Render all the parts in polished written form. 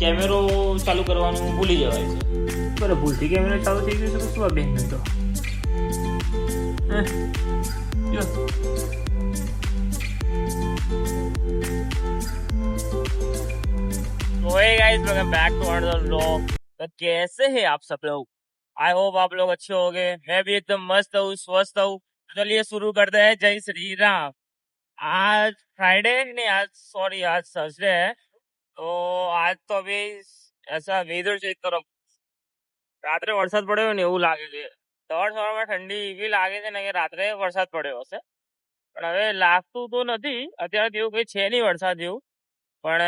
કેમેરો ચાલુ કરવાનું ભૂલી જવાય છે. બરાબર, ભૂલથી કેમેરો ચાલુ થઈ ગયો છે તો શું આ બેન તો तो hey guys, welcome back to another vlog. तो कैसे हैं आप सब लोग? आई होप आप लोग अच्छे होंगे. मैं भी एकदम मस्त हूँ, स्वस्थ हूँ. चलिए शुरू करते हैं. जय श्री राम. आज फ्राइडे नहीं, आज सॉरी, आज थर्सडे है. तो आज तो अभी ऐसा वेदर चेक करो. રાત્રે વરસાદ પડ્યો ને એવું લાગે છે. સવારમાં ઠંડી એવી લાગે છે ને કે રાત્રે વરસાદ પડ્યો હશે, પણ હવે લાગતું તો નથી. અત્યારે તો એવું કઈ છે નહીં વરસાદ જેવું. પણ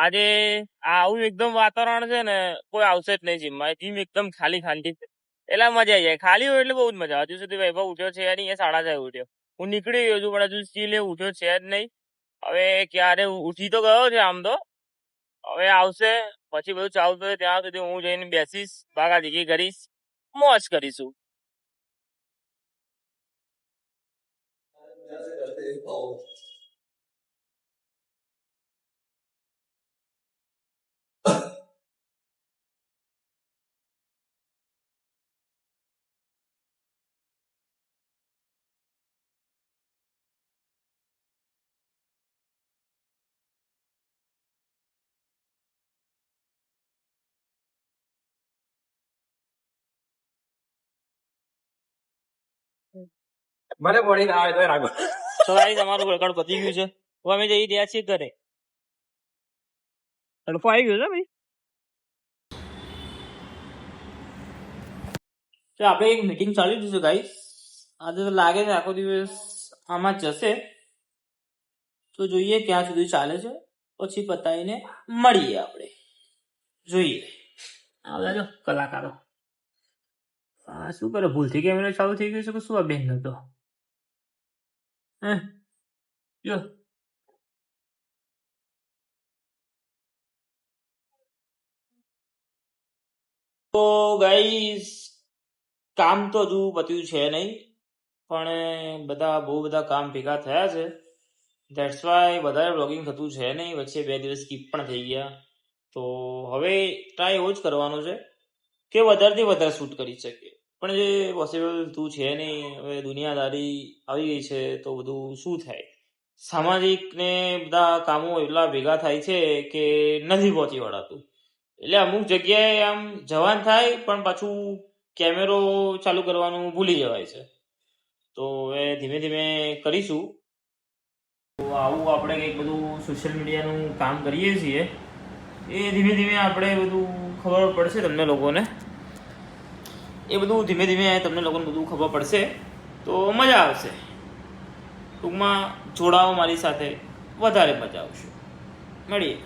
આજે આવું એકદમ વાતાવરણ છે ને, કોઈ આવશે જ નહીં જીમમાં. જીમ એકદમ ખાલી ખાલી છે એટલે મજા આવી જાય. ખાલી હોય એટલે બહુ જ મજા. હજુ સુધી વૈભવ ઉઠ્યો છે નહીં, એ 6:30 ઉઠ્યો. હું નીકળી ગયો છું પણ હજુ સ્ટીલ એ ઉઠ્યો છે જ નહીં. હવે ક્યારે ઉઠી તો ગયો છે આમ તો, હવે આવશે પછી બધું ચાલુ થશે. ત્યાં સુધી હું જઈને બેસીશ, ભાગાજીકી કરીશ, મોજ કરીશું. મને બોડી ના આવે તો રાખો. તો ગાઈસ, અમારું રેકોર્ડ પતી ગયું છે. હવે અમે જઈ રહ્યા છીએ ઘરે. તડકો આવી ગયો છે ભાઈ. તો આપણે એક મીટિંગ ચાલી દીધું છે ગાઈસ. આજે તો લાગે છે આખો દિવસ આમાં જશે. તો જોઈએ ક્યાં સુધી ચાલે છે, પછી પતાવીને મળીએ. આપણે જોઈએ. આ જો કલાકારો શું કરે, ભૂલથી કેમેરો ચાલુ થઈ ગયો છે કે શું આ બેન તો જો. તો ગાઈસ, કામ તો હજુ પત્યું છે નહીં, પણ બહુ બધા કામ ભેગા થયા છે. ધેટ્સ વાય વધારે બ્લોગિંગ થતું છે નહીં. વચ્ચે 2 દિવસ સ્કીપ પણ થઈ ગયા. તો હવે ટ્રાય એવો જ કરવાનો છે કે વધારેથી વધારે શૂટ કરી શકીએ, પણ જે પોસિબલ તું છે નહીં. હવે દુનિયાદારી આવી ગઈ છે તો બધું શું થાય, સામાજિક ને બધા કામો એટલા ભેગા થાય છે કે નથી પહોંચી વળાતું. એટલે અમુક જગ્યાએ આમ જવાન થાય પણ પાછું કેમેરો ચાલુ કરવાનું ભૂલી જવાય છે. તો હવે ધીમે ધીમે કરીશું. તો આવું આપણે કંઈક બધું સોશિયલ મીડિયાનું કામ કરીએ છીએ, એ ધીમે ધીમે આપણે બધું ખબર પડશે તમને લોકોને. એ બધું ધીમે ધીમે તમને લોકોને બધું ખબર પડશે તો મજા આવશે. ટૂંકમાં જોડાઓ મારી સાથે, વધારે મજા આવશે. મળીએ.